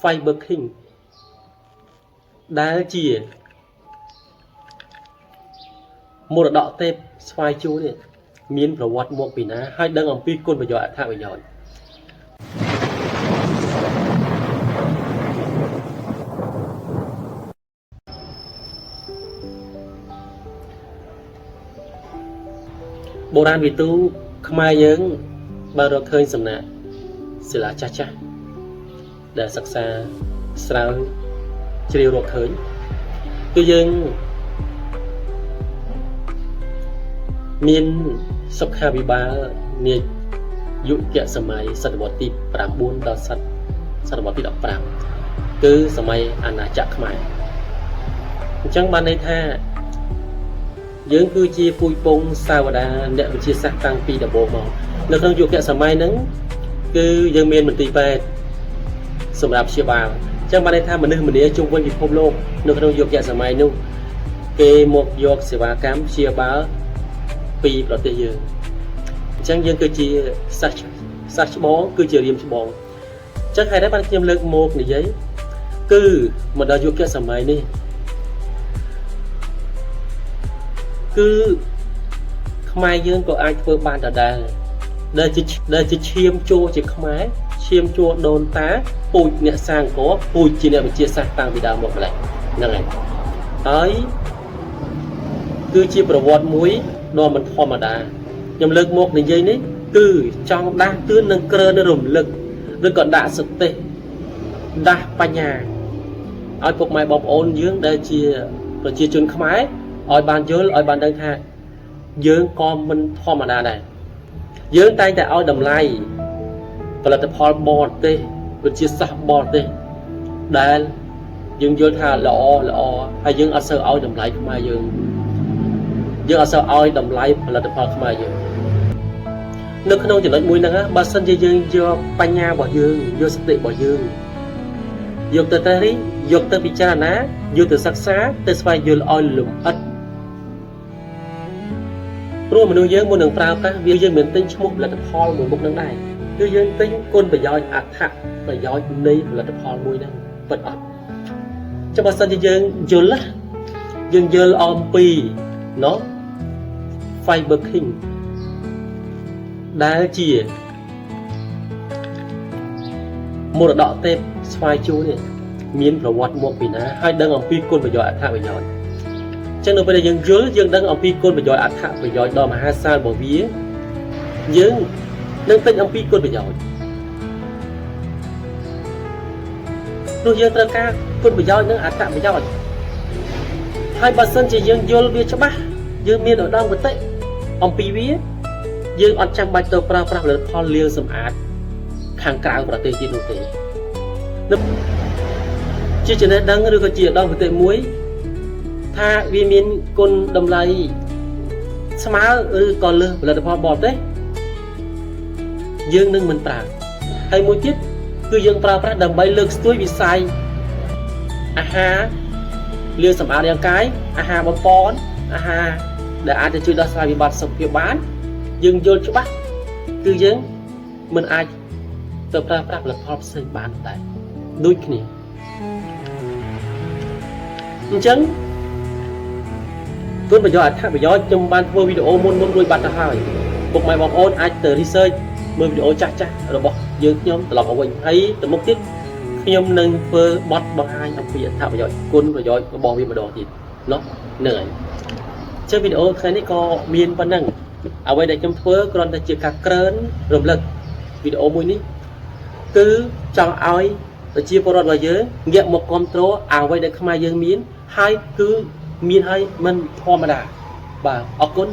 Fiber King ដែលជាមរតកទេពស្វាយជួរនេះមានប្រវត្តិមកពីណាហើយដឹងអំពីគុណប្រយោជន៍អត្ថប្រយោជន៍បុរាណវិទូខ្មែរយើងបានរកឃើញសំណាក់សិលាចាស់ចាស់ដែលសិក្សាស្រាវជ្រាវរកឃើញគឺយើងមានសុខាភិបាលនាយុគសម័យសតវត្សទី9ដល់សតវត្សទី15គឺសម័យអាណាចក្រខ្មែរអញ្ចឹងបានន័យថាយើងគឺជាពូជពងសាវតាអ្នកវិទ្យាសាស្ត្រតាំងពីដំបូងមកនៅក្នុងយុគសម័យហ្នឹងគឺយើងមានមន្ទីរពេទ្យសម្រាប់ព្យាបាលអញ្ចឹងបានន័យថាមនុស្សម្នាជុំវិញពិភពលោកនៅក្នុងយុគសម័យនោះគេមកយកសេវាកម្មព្យាបាលពីប្រទេសយើងអញ្ចឹងយើងគឺជាសាសច្បងគឺជារៀមច្បងអញ្ចឹងហើយដែរបានខ្ញុំលើកមកនិយាយគឺមកដល់យុគសម័យនេះគឺខ្មែរយើងក៏អាចធ្វើបានដដែលដែលជាឈាមចូលជាខ្មែរឈាមចូលដូនតាពូជអ្នកសាងកពូជជាអ្នកវិទ្យាសាស្ត្រតាំងពីដើមមកម្ល៉េះហ្នឹងហើយគឺជាប្រវត្តិមួយដ៏មិនធម្មតាខ្ញុំលើកមកនិយាយនេះគឺចង់ដាស់តឿននិងក្រើនរំលឹកឬក៏ដាក់សតិដាស់បញ្ញាឲ្យពុកម៉ែបងប្អូនយើងដែលជាប្រជាជនខ្មែរឲ្យបានយល់ឲ្យបានដឹងថាយើងក៏មិនធម្មតាដែរយើងតែងតែឲ្យតម្លៃផលិតផលបរទេសវិទ្យាសាស្ត្របរទេសដែលយើងយល់ថាល្អហើយយើងអត់សូវឲ្យតម្លៃខ្មែរយើងអត់សូវឲ្យតម្លៃផលិតផលខ្មែរយើងនៅក្នុងចំណុចមួយហ្នឹងបើសិនជាយើងយកបញ្ញារបស់យើងយកសតិរបស់យើងយកទៅពិចារណាយកទៅសិក្សាទៅស្វែងយល់ឲ្យលម្អិតព្រោះមនុស្សយើងមុននឹងប្រើប្រាស់វាយើងមានទិញឈ្មោះផលិតផលមួយមុខនឹងដែរគឺយើងទិញគុណប្រយោជន៍អត្ថប្រយោជន៍នៃផលិតផលមួយហ្នឹងពិតអត់ចុះបើសិនជាយើងយល់អំពីFiber King ដែលជាមរតកទេពស្វាយជួរនេះមានប្រវត្តិមកពីណាហើយដឹងអំពីគុណប្រយោជន៍អត្ថប្រយោជន៍ចឹងនៅពេលដែលយើងយល់យើងដឹងអំពីគុណប្រយោជន៍អត្ថប្រយោជន៍ដ៏មហាសាលរបស់វាយើងនឹងទិញអំពីគុណប្រយោជន៍ព្រោះយើងត្រូវការគុណប្រយោជន៍និងអត្ថប្រយោជន៍ហើយបើសិនជាយើងយល់វាច្បាស់យើងមានឧត្តមគតិអំពីវាយើងអត់ចាំបាច់ទៅប្រើប្រាស់ផលិតផលលាងសម្អាតខាងក្រៅប្រទេសទៀតនោះទេជាចំណេះដឹងឬក៏ជាឧត្តមគតិមួយថាវាមានគុណតម្លៃស្មើឬក៏លើសផលិតផលបរទេសយើងនឹងមិនប្រើហើយមួយទៀតគឺយើងប្រើប្រាស់ដើម្បីលើកស្ទួយវិស័យអាហារលាងសម្អាតរាងកាយអាហារបំពន់អាហារដែលអាចទៅជួយដោះស្រាយវិបត្តិសុខភាពបានយើងយល់ច្បាស់គឺយើងមិនអាចទៅប្រើប្រាស់ផលិតផលផ្សេងបានដែរដូចគ្នាអញ្ចឹងគុណប្រយោជន៍អត្ថប្រយោជន៍ខ្ញុំបានធ្វើវីដេអូមុនរួចបាត់ទៅហើយពុកម៉ែបងប្អូនអាចទៅ research មើលវីដេអូចាស់របស់យើងខ្ញុំត្រឡប់មកវិញហើយទៅមុខទៀតខ្ញុំនឹងធ្វើបទបង្ហាញអំពីអត្ថប្រយោជន៍គុណប្រយោជន៍របស់វាម្ដងទៀតហ្នឹងហើយចឹងវីដេអូថ្ងៃនេះក៏មានប៉ុណ្ណឹងអ្វីដែលខ្ញុំធ្វើគ្រាន់តែជាការក្រើនរំលឹកវីដេអូមួយនេះគឺចង់ឲ្យប្រជាពលរដ្ឋរបស់យើងងាកមកគ្រប់គ្រងអ្វីដែលខ្មែរយើងមានហើយគឺមានហើយមិនធម្មតាបាទអរគុណ